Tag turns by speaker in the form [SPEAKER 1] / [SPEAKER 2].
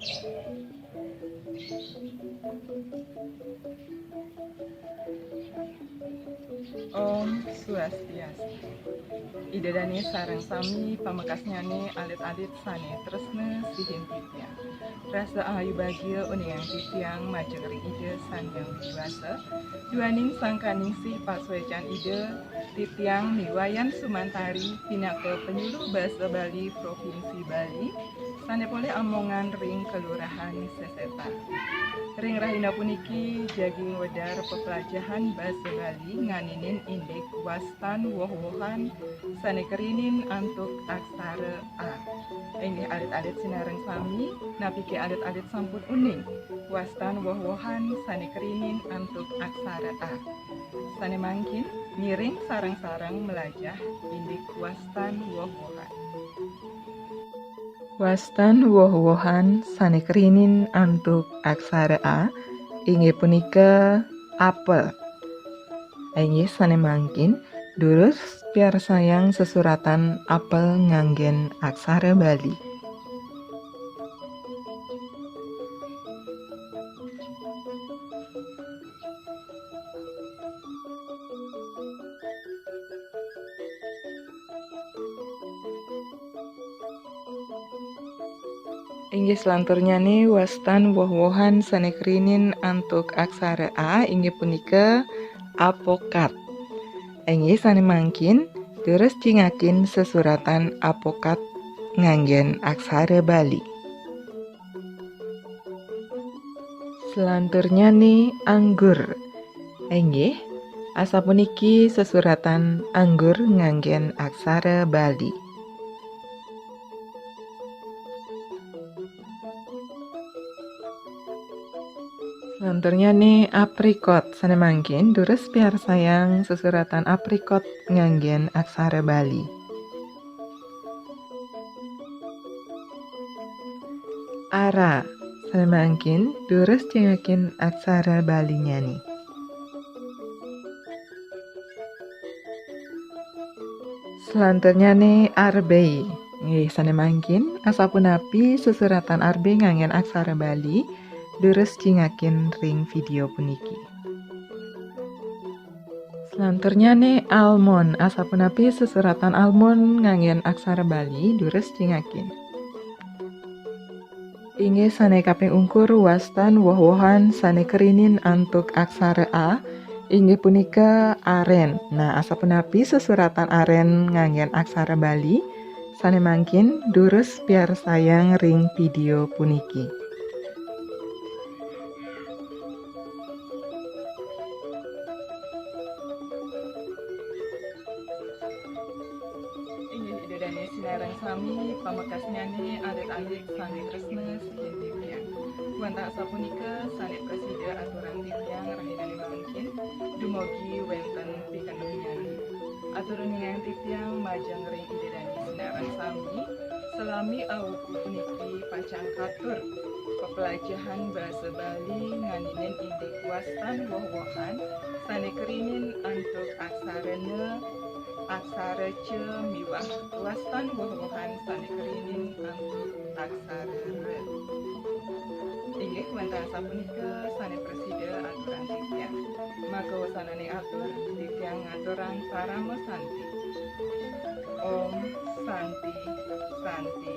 [SPEAKER 1] Om Swastiastu. Idedani sareng sami pamekasnyane alit-alit sane tresna sihin titiang. Rasa ahayu bahagia uningang titiang majeng ring ide sanyang wiwasa. Duaning sangkaning sih paswecan ide titiang niwayan Sumantari pinaka penyuluh bahasa Bali Provinsi Bali. Sane boleh omongan ring kelurahan Sesetan. Ring rahina puniki jaging wedar pepelajahan bahasa Bali nganinin indek wastan woh-wohan sane kerinin antuk aksara A. Inggih alit-alit sinareng sami napike alit-alit sampun uning wastan woh-wohan sane kerinin antuk aksara A. Sane mangkin miring sarang-sarang melajah indek wastan woh-wohan. Wastan woh-wohan sane kerinin antuk aksara A inggih punika apel. Inggih sane mangkin durus piar sayang sesuratan apel nganggen aksara Bali. Inggih selanturnya nih wastan woh-wohan sane kerinin antuk aksara A inggih punika apokat. Inggih sane mangkin terus cingakin sesuratan apokat nganggen aksara Bali. Selanturnya nih anggur. Inggih asapuniki sesuratan anggur nganggen aksara Bali. Selanturnya nih aprikot sane mangkin durus piar sayang sesuratan aprikot nganggen aksara Bali. Ara sane mangkin durus cengakin aksara Balinya nih. Selanturnya nih arbei. Nggih sane mangkin asapunapi sesuratan arbei nganggen aksara Bali durus cingakin ring video puniki. Selanturnya nih almond asapunapi sesuratan almond nganggen aksara Bali durus cingakin. Inggih sane kaping ungkur wastan woh-wohan sane kerinin antuk aksara A inggih punika aren. Nah asapunapi sesuratan aren nganggen aksara Bali sane mangkin durus piar sayang ring video puniki. Inggih idedani sinareng sami pamekasnyane alit-alit sane tresna sihin titiang. Kuanta sapunika sane presida aturan titiang rahinane mangkin dumugi wenten pikanduyan. Aturan yang titiang majeng ring idedani sinareng sami selami awuku puniki pacang katur pepelajahan bahasa Bali nganinin indek wastan woh-wohan sane kerinin antuk aksarana aksara ce miwah wastan woh-wohan sane kerinin antuk aksara re. Inggih kuanta sapunika sane presida aturan titiang. Maka wasanane atur titiang ngaturan parama santi. Om Santi Santi